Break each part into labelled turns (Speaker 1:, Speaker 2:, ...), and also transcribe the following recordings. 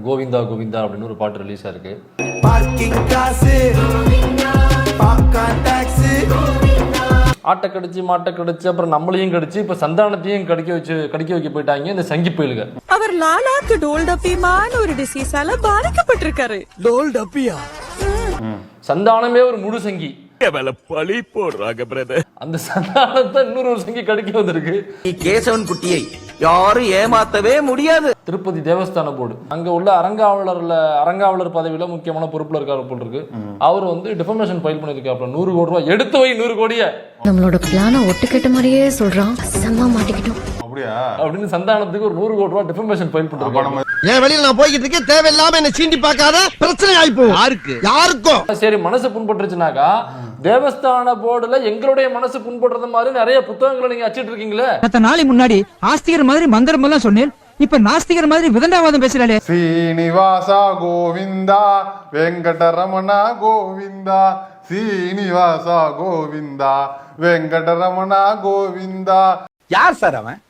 Speaker 1: கோவிந்தா கோவிந்தா அப்படின்னு ஒரு பாட்டு ரிலீஸ் ஆயிருக்கு. ஆட்டை கடிச்சு மாட்டை கடிச்சு அப்புறம் நம்மளையும் கடிச்சு இப்ப சந்தானத்தையும் கடிக்க வைக்க போயிட்டாங்க இந்த சங்கி புயலுக.
Speaker 2: அவர் லாலாக்கு டோல் டப்பிமான ஒரு டிசீஸால பாதிக்கப்பட்டிருக்காரு.
Speaker 3: டோல் டப்பியா?
Speaker 1: சந்தானமே ஒரு முழு சங்கி.
Speaker 3: பழி போடுறாங்க பிரதர்.
Speaker 1: அந்த சந்தானத்தை இன்னொரு ஒரு சங்கி கடிக்க வந்திருக்கு.
Speaker 4: கேசவன் குட்டியை யாரும் ஏமாத்தவே முடியாது.
Speaker 1: திருப்பதி தேவஸ்தான போர்டு அங்க உள்ள அரங்காவலர் பதவியில முக்கியமான பொறுப்புல இருக்காரு போல் இருக்கு. அவர் வந்து டிஃபர்மேஷன் ஃபைல் பண்ணிருக்காப்ல. 100 கோடி ரூபாய் எடுத்து வை. 100 கோடியை
Speaker 5: நம்மளோட பிளான ஒட்டுக்கேட்ட மாதிரியே சொல்றான். செம்ம மாட்டிக்கிட்டோம்
Speaker 1: அப்படின்னு சந்தானத்துக்கு ஒரு 100 கோடி ரூபாய் டிஃபர்மேஷன் ஃபைல் பண்ணிருக்காங்க.
Speaker 3: ஏன் வெளியில நான் போய்கிட்டு இருக்கேன், தேவையில்லாம என்ன சீண்டி பார்க்காத, பிரச்சனை ஆயிப்போம். யாருக்கும்
Speaker 1: சரி மனசு புண்பட்டுருச்சுனாக்கா தேவஸ்தான போர்டுல எங்களுடைய மனசு புண்படுறது மாதிரி நிறைய புத்தகங்களை நீங்க அச்சிட்டு இருக்கீங்களே.
Speaker 6: நாளை முன்னாடி ஆஸ்திகர் மாதிரி மந்திரம் எல்லாம் சொன்னேன், இப்ப நாஸ்திகர் மாதிரி விதண்டாவாதம் பேசுறாளே.
Speaker 7: ஸ்ரீனிவாசா கோவிந்தா வெங்கடரமணா கோவிந்தா ஸ்ரீனிவாசா கோவிந்தா வெங்கடரமணா கோவிந்தா.
Speaker 4: யார் சார் அவன்?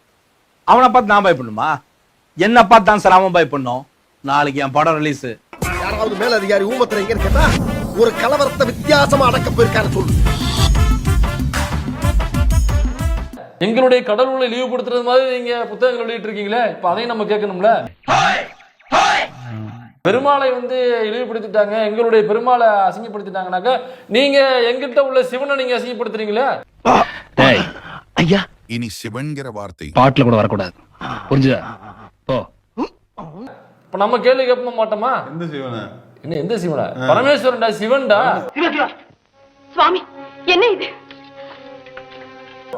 Speaker 4: அவனை பார்த்து நான் பயப்படணுமா? என்ன பார்த்து தான் சார் அவன் பயப்படணும்? நாளைக்கு என் படம் ரிலீஸ்.
Speaker 3: யாராவது மேல அதிகாரி ஊமத்துல எங்க கேட்டா ஒரு கலவரத்தை வித்தியாசமா அடக்க போயிருக்காரு சொல்லு.
Speaker 1: எங்களுடைய கடவுளை இழிவுபடுத்துறது மாதிரி நீங்க புத்தகங்கள் வெளியிட்டு இருக்கீங்களே, இப்ப அதையும் நம்ம கேட்கணும்ல. பெருமாளை வந்து இழிவுபடுத்திட்டாங்க, எங்களுடைய பெருமாளை அசிங்கப்படுத்திட்டாங்கனாக்கா நீங்க எங்கிட்ட உள்ள சிவனை நீங்க அசிங்கப்படுத்துறீங்களே.
Speaker 8: ஐயா
Speaker 9: இனி சிவன்கிற வார்த்தை
Speaker 8: பாட்டுல கூட வரக்கூடாது, புரிஞ்சுதா?
Speaker 1: இப்ப நம்ம கேள்வி கேட்க மாட்டோமா?
Speaker 7: எந்த சிவனை?
Speaker 1: என்ன எந்த சிவனா? பரமேஸ்வரன்டா, சிவன்டா.
Speaker 5: சுவாமி என்ன இது?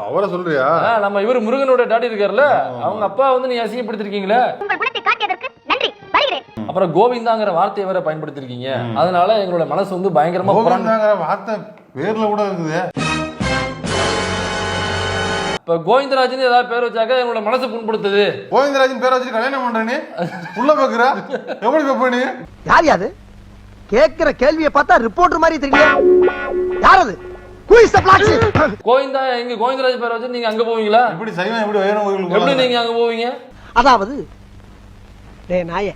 Speaker 7: அவரை சொல்றியா?
Speaker 1: நம்ம இவர் முருகனோட டாடி இருக்காருல்ல, அவங்க அப்பா வந்து நீ அசிங்கப்படுத்திருக்கீங்களே. அப்புறம் கோவிந்தாங்கிற வார்த்தையை வேற பயன்படுத்திருக்கீங்க. அதனால எங்களோட மனசு வந்து பயங்கரமா
Speaker 7: கோவிந்தாங்கிற வார்த்தை பேர்ல கூட இருக்குது.
Speaker 1: இப்ப கோவிந்தராஜன் ஏதாவது பேர் வச்சாக்க எங்களோட மனசு புண்படுத்துது.
Speaker 7: கோவிந்தராஜன் பேர் வச்சு கல்யாணம் பண்றேன்னு உள்ள பாக்குற எப்படி பாப்ப நீ?
Speaker 3: யார் யாது? கேக்குற கேள்வியை பார்த்தா ரிப்போர்ட்டர் மாதிரி தெரியல. யார் அது?
Speaker 1: கோவிந்தா எங்க கோவிந்தராஜ் பேர் வச்சு நீங்க அங்க போவீங்களா?
Speaker 7: இப்படி சைவம் எப்படி வைரம் கோயிலுக்கு
Speaker 1: எப்படி நீங்க அங்க போவீங்க?
Speaker 3: அதாவது டேய் நாயே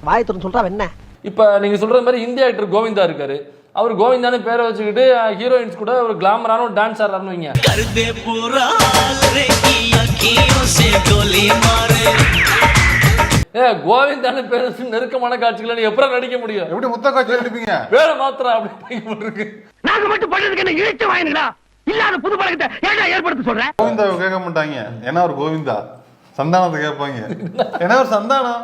Speaker 3: வாயத்துறன்னு சொல்றா என்ன?
Speaker 1: இப்ப நீங்க சொல்ற மாதிரி இந்திய ஆக்டர் கோவிந்தா இருக்காரு. அவர் கோவிந்தானு பேரை வச்சுக்கிட்டு ஹீரோயின்ஸ் கூட ஒரு கிளாமரான ஒரு டான்ஸ் ஆடுறாருன்னு வைங்க. கோவிந்தானு பேர் வச்சு நெருக்கமான காட்சிகளை நீ எப்படி நடிக்க முடியும்?
Speaker 7: எப்படி முத்த காட்சி நடிப்பீங்க?
Speaker 1: வேற மாத்திரம் அப்படி இருக்கு.
Speaker 6: நாங்க மட்டும் பண்றதுக்கு என்ன இழுச்ச வாயினுங்களா? இல்லாத புது பழக்கத்தை ஏன்டா ஏற்படுத்த சொல்ற?
Speaker 7: கோவிந்தாவை கேட்க மாட்டாங்க, ஏன்னா ஒரு கோவிந்தா. சந்தானத்தை கேட்பாங்க, ஏன்னா ஒரு சந்தானம்.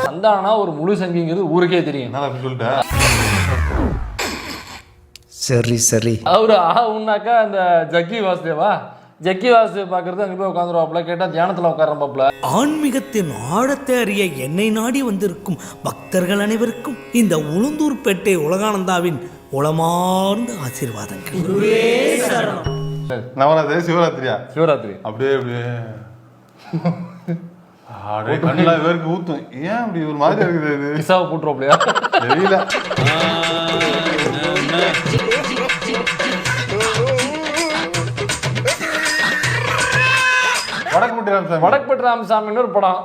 Speaker 1: சந்தானா ஒரு முழு சங்கிங்கிறது ஊருக்கே தெரியும்.
Speaker 7: சொல்லிட்டேன்.
Speaker 3: சரி சரி.
Speaker 1: அவரு உன்னாக்கா அந்த ஜக்கி வாசுதேவா, ஜக்கி வாசுதேவ் பாக்குறது அங்க போய் உட்காந்துருவாப்ல. கேட்டா தியானத்துல உட்காரப்பாப்ல.
Speaker 10: ஆன்மீகத்தின் ஆழத்தை அறிய என்னை நாடி வந்திருக்கும் பக்தர்கள் அனைவருக்கும் இந்த உளுந்தூர்பேட்டை உலகானந்தாவின் உளமார்ந்த ஆசீர்வாதங்கள்.
Speaker 7: நவராத்திரி சிவராத்திரியா?
Speaker 1: சிவராத்திரி
Speaker 7: அப்படியே அப்படியே கண்ணெல்லாம் வேர்க்கு ஊத்தும். ஏன் அப்படி ஒரு மாதிரி இருக்குது?
Speaker 1: கிசாவை போட்டுருவாப்லையா
Speaker 7: தெரியல.
Speaker 1: வடக்குப்பட்டி ராமசாமின்னு ஒரு படம்.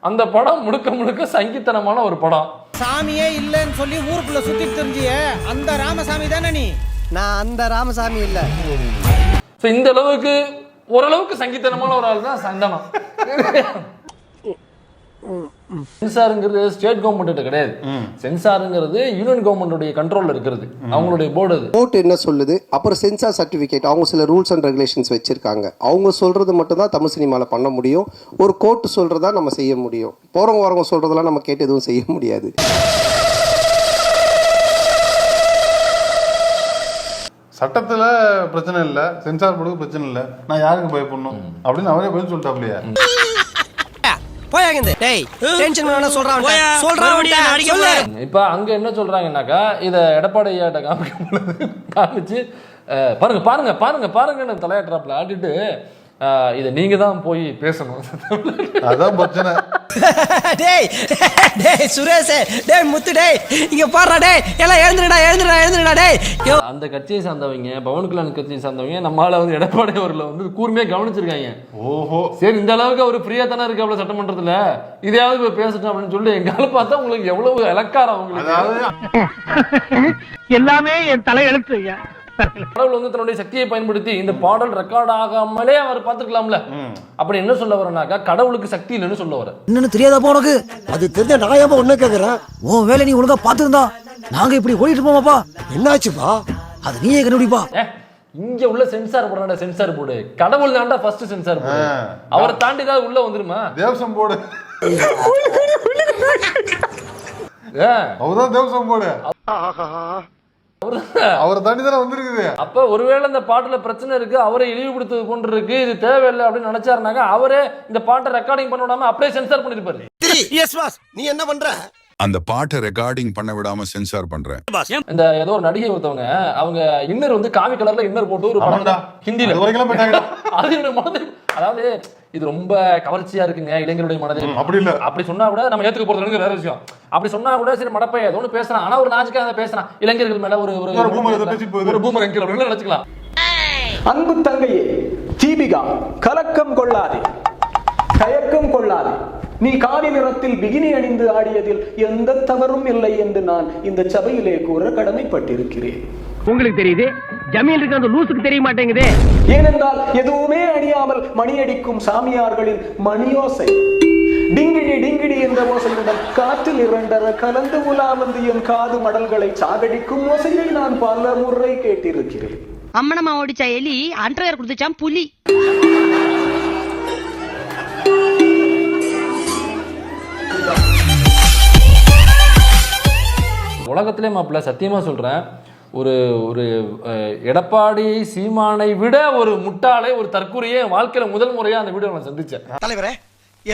Speaker 1: அந்த படம் முழுக்க முழுக்க சங்கித்தனமான ஒரு படம்.
Speaker 6: சாமியே இல்லன்னு சொல்லி ஊருக்குள்ள சுத்தி தெரிஞ்சிய அந்த ராமசாமி தானே நீ? நான் அந்த ராமசாமி இல்ல.
Speaker 1: இந்த அளவுக்கு ஓரளவுக்கு சங்கித்தனமான ஒரு ஆள் தான் சந்தானம். சென்சாருங்கிறது ஸ்டேட் கவர்மெண்ட் கிடையாது. சென்சாருங்கிறது யூனியன் கவர்மெண்டோட கண்ட்ரோல்ல இருக்கிறது, அவங்களுடைய போர்டு. அது
Speaker 11: கோர்ட் என்ன சொல்லுது, அப்புறம் சென்சார் சர்டிபிகேட் அவங்க சில ரூல்ஸ் அண்ட் ரெகுலேஷன்ஸ் வச்சிருக்காங்க. அவங்க சொல்றது மட்டும் தான் தமிழ் சினிமால பண்ண முடியும். ஒரு கோர்ட் சொல்றதா நம்ம செய்ய முடியும். போறவங்க வரவங்க சொல்றதெல்லாம் நம்ம கேட்டு எதுவும் செய்ய முடியாது.
Speaker 7: சட்டத்துல பிரச்சனை இல்ல, சென்சார் போர்டுக்கு பிரச்சனை இல்ல, நான் யாருக்கு பயப்படணும் அப்படின்னு அவரே பதில் சொல்லிட்டாப்லையா?
Speaker 1: இப்ப அங்க என்ன சொல்றாங்கன்னாக்கா இத எடப்பாடி ஐயாட்ட காமிச்சு பாருங்க பாருங்க பாருங்க பாருங்க தலையாட்டுறாப்ல ஆடிட்டு இதை நீங்க தான் போய் பேசணும்.
Speaker 7: அதான் பிரச்சனை.
Speaker 6: டேய் டேய் சுரேஷ் டேய் முத்து டேய் இங்க பாருடா டேய் எல்லாம் எழுந்துடா டேய்
Speaker 1: அந்த கட்சியை சார்ந்தவங்க, பவன் கல்யாண் கட்சியை சார்ந்தவங்க நம்மளால வந்து எடப்பாடி அவர்களை வந்து கூர்மையா கவனிச்சிருக்காங்க.
Speaker 7: ஓஹோ,
Speaker 1: சரி இந்த அளவுக்கு அவர் ஃப்ரீயா தானே இருக்கு அவ்வளவு சட்டமன்றத்துல, இதையாவது போய் பேசட்டும் அப்படின்னு சொல்லி எங்கால பார்த்தா உங்களுக்கு எவ்வளவு இலக்காரம் உங்களுக்கு.
Speaker 7: அதாவது
Speaker 8: எல்லாமே என் தலையெழுத்து.
Speaker 1: கடவுள் வந்து தன்னுடைய சக்தியை பயன்படுத்தி இந்த பாடல் ரெக்கார்ட் ஆகாமலே அவர் பார்த்துக்கலாம்ல. அப்படி என்ன சொல்ல வரனாக்கா, கடவுளுக்கு சக்தி இல்லைன்னு சொல்ல வர.
Speaker 6: என்னன்னு தெரியாதா உனக்கு?
Speaker 3: அது தெரிஞ்ச நான் ஏன் ஒண்ணு கேக்குறேன்?
Speaker 6: உன் வேலை நீ ஒழுங்கா பாத்துருந்தா நாங்க இப்படி ஓடிட்டு போமாப்பா.
Speaker 3: என்னாச்சுப்பா?
Speaker 6: அது நீயே கண்டுபிடிப்பா.
Speaker 1: இங்க உள்ள சென்சார் போட சென்சார் போர்டு, கடவுள் தாண்டா ஃபர்ஸ்ட் சென்சார் போர்டு. அவரை தாண்டி தான் உள்ள வந்துருமா
Speaker 7: தேவசம் போடு. அவர்தான் தேவசம் போடு. அவரை தாண்டி தானே வந்திருக்குது.
Speaker 1: அப்ப ஒருவேளை இந்த பாட்டுல பிரச்சனை இருக்கு, அவரை இழிவுபடுத்துவது போன்று இருக்கு, இது தேவையில்லை அப்படின்னு நினைச்சாருனாக்க அவரே இந்த பாட்டை ரெக்கார்டிங் பண்ண விடாம அப்படியே சென்சார் பண்ணிருப்பாரு.
Speaker 3: எஸ் பாஸ், நீ என்ன பண்ற?
Speaker 9: அந்த பாட்டை ரெக்கார்டிங் பண்ண விடாம சென்சார் பண்றேன்.
Speaker 1: இந்த ஏதோ ஒரு நடிகை ஒருத்தவங்க, அவங்க இன்னர் வந்து காவி கலர்ல இன்னர் போட்டு ஒரு படம் ஹிந்தியில
Speaker 7: அது வரைக்கும் போயிட்டாங்க.
Speaker 1: அது என்னோட மனதில், அதாவது இது ரொம்ப கவர்ச்சியா இருக்குங்க இளைஞருடைய மனதில்.
Speaker 7: அப்படி இல்ல,
Speaker 1: அப்படி சொன்னா கூட நம்ம ஏத்துக்க போறது வேற விஷயம். அப்படி சொன்னா கூட சரி மடப்பை ஏதோ ஒன்று பேசுறான், ஆனா ஒரு நாச்சுக்காக பேசுறான் இளைஞர்கள் மேல ஒரு பூமர் என்கிற அப்படின்னு நினைச்சுக்கலாம்.
Speaker 12: அன்பு தங்கையே தீபிகா, கலக்கம் கொள்ளாதே, தயக்கம் கொள்ளாதே. நீ காவி நிறத்தில் பிகினி அணிந்து ஆடியதில் எந்த தவறும் இல்லை என்று நான் இந்த சபையிலே கூற கடமைப்பட்டிருக்கிறேன்.
Speaker 8: உங்களுக்கு தெரியுது, ஜமீன் இருக்க அந்த லூசுக்கு தெரிய மாட்டேங்குதே.
Speaker 12: ஏனென்றால் எதுவுமே அணியாமல் மணியடிக்கும் சாமியார்களின் மணியோசை, டிங்கிடி டிங்கிடி என்ற ஓசையுடன் காற்றில் இரண்டர கலந்து உலா வந்து என் காது மடல்களை சாகடிக்கும் ஓசையை நான் பல முறை கேட்டிருக்கிறேன்.
Speaker 2: அம்மனமா ஓடிச்சா எலி, அண்டர்வேர் கொடுத்துச்சான் புலி.
Speaker 1: உலகத்திலே மாப்பிள்ள சத்தியமா சொல்றேன், ஒரு ஒரு எடப்பாடி சீமானை விட ஒரு முட்டாளை, ஒரு தற்கொலையே வாழ்க்கையில முதல் முறையா அந்த வீடியோ நான் சந்திச்சேன்.
Speaker 3: தலைவரே,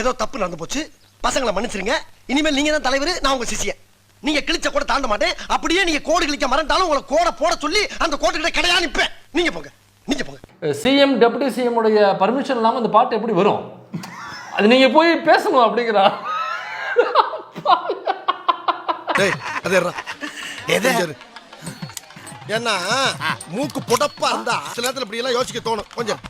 Speaker 3: ஏதோ தப்பு நடந்து போச்சு, பசங்களை மன்னிச்சிருங்க. இனிமேல் நீங்க தான் தலைவர், நான் உங்க சிஷியன். நீங்க கிழிச்ச கூட தாண்ட மாட்டேன். அப்படியே நீங்க கோடு கிழிக்க மறந்தாலும் உங்களை கோட போட சொல்லி அந்த கோட்டுக்கிட்ட கடையா நிப்பேன். நீங்க போங்க, நீங்க போங்க.
Speaker 1: சிஎம் டெபுட்டி சிஎம் உடைய பர்மிஷன் இல்லாம இந்த பாட்டு எப்படி வரும்? அது நீங்க போய் பேசணும் அப்படிங்கிறா.
Speaker 3: ஏன்னா மூக்கு புடப்பா இருந்தா சில நேரத்துல இப்படி எல்லாம் யோசிக்க தோணும் கொஞ்சம்.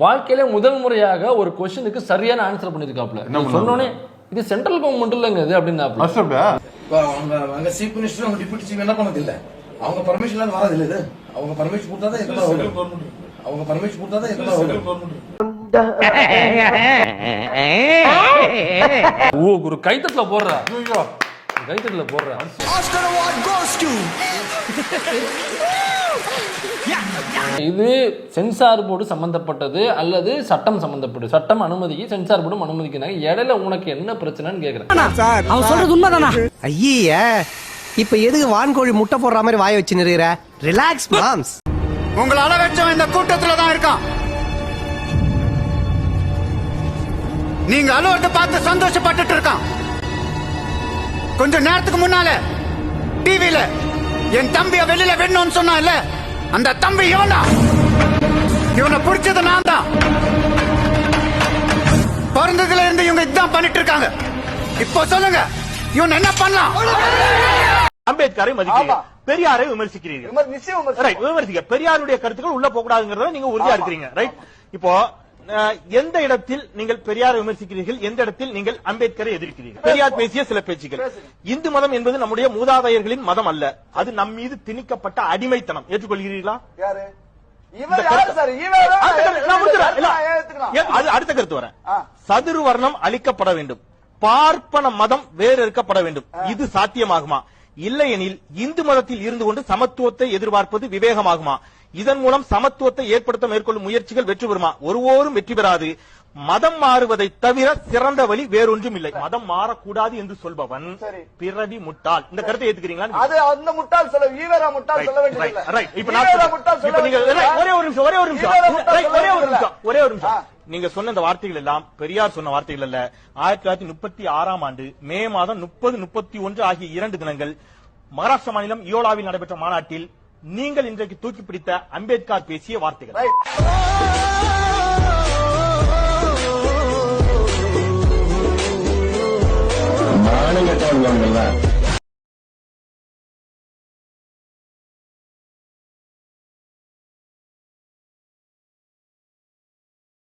Speaker 1: வாழ்க்கையில முதல் முறையாக ஒரு கொஸ்டினுக்கு சரியான ஆன்சர் பண்ணிருக்காப்ல. சொன்னோனே இது சென்ட்ரல் கவர்மெண்ட் இல்லங்க இது அப்படின்னாப்ல.
Speaker 4: அவங்க சீஃப் மினிஸ்டர் அவங்க டிப்யூட்டி சீஃப் என்ன பண்ணது இல்ல, அவங்க பர்மிஷன் வரது இல்ல. இது அவங்க பர்மிஷன் கொடுத்தாதான் இதெல்லாம் வரும். அவங்க பர்மிஷன் கொடுத்தாதான் இதெல்லாம் வரும்.
Speaker 1: ஒரு கைத்தட்டல போடுறா, கைத்தட்டல போடுறா. இது சென்சார் போர்டு சம்பந்தப்பட்டது அல்லது சட்டம் சம்பந்தப்பட்டது? சட்டம் அனுமதிக்கு, சென்சார் போர்டும் அனுமதிக்கிறாங்க. இடையில உனக்கு என்ன பிரச்சனைன்னு கேக்குறேன்.
Speaker 6: அவன் சொல்றது உண்மைதானா? ஐயே, இப்ப எதுக்கு வான்கோழி முட்டை போடுற மாதிரி வாய வச்சு நிறுகிற? Relax moms.
Speaker 3: உங்களை அள வச்சவன் இந்த கூட்டத்துல தான் இருக்கான். நீங்க அலுவலகத்தை பார்த்து சந்தோஷப்பட்டு இருக்கான். கொஞ்ச நேரத்துக்கு முன்னால டிவில என் தம்பிய வெளியில வேணும்னு சொன்னா இல்ல, அந்த தம்பி இவனா. இவனை பிடிச்சது நான் தான். பிறந்ததுல இருந்து இவங்க இதுதான் பண்ணிட்டு இருக்காங்க. இப்போ சொல்லுங்க, இவன் என்ன பண்ணலாம்?
Speaker 12: அம்பேத்கரை மதிக்கிறீங்க, பெரியாரை விமர்சிக்கிறீங்க. விமர்சிக்க பெரியாருடைய கருத்துக்கள் உள்ள போக கூடாதுங்கிறத நீங்க உறுதியா இருக்கிறீங்க. ரைட். இப்போ எந்த இடத்தில் நீங்கள் பெரியாரை விமர்சிக்கிறீர்கள், எந்த இடத்தில் நீங்கள் அம்பேத்கரை எதிர்க்கிறீர்கள்? பெரியார் பேசிய சில பேச்சுகள். இந்து மதம் என்பது நம்முடைய மூதாதையர்களின் மதம் அல்ல, அது நம் மீது திணிக்கப்பட்ட அடிமைத்தனம். ஏற்றுக்கொள்கிறீர்களா? அடுத்த கருத்து வரேன். சதுரு வர்ணம் அளிக்கப்பட வேண்டும், பார்ப்பன மதம் வேறு இருக்கப்பட வேண்டும். இது சாத்தியமாகுமா? இல்லையெனில் இந்து மதத்தில் இருந்து கொண்டு சமத்துவத்தை எதிர்பார்ப்பது விவேகமாகுமா? இதன் மூலம் சமத்துவத்தை ஏற்படுத்த மேற்கொள்ளும் முயற்சிகள் வெற்றி பெறுமா? ஒருவோரும் வெற்றி பெறாது. மதம் மாறுவதை தவிர சிறந்த வழி வேறொன்றும் இல்லை. மதம் மாறக்கூடாது என்று சொல்பவன் பிறவி முட்டாள். இந்த கருத்தை ஏத்துக்கிறீங்களா? அது அந்த முட்டாள் சொல்ல, ஈவேரா முட்டாள் சொல்ல வேண்டியது. ரைட். இப்ப நீங்க ஒரே ஒரு நிமிஷம். நீங்க சொன்ன இந்த வார்த்தைகள் எல்லாம் பெரியார் சொன்ன வார்த்தைகள் அல்ல. 1936ஆம் ஆண்டு மே மாதம் 30, 31 ஆகிய 2 தினங்கள் மகாராஷ்டிரா மாநிலம் யோலாவில் நடைபெற்ற மாநாட்டில் நீங்கள் இன்றைக்கு தூக்கி பிடித்த அம்பேத்கர் பேசிய வார்த்தைகள். சொல்லுவாங்கல்ல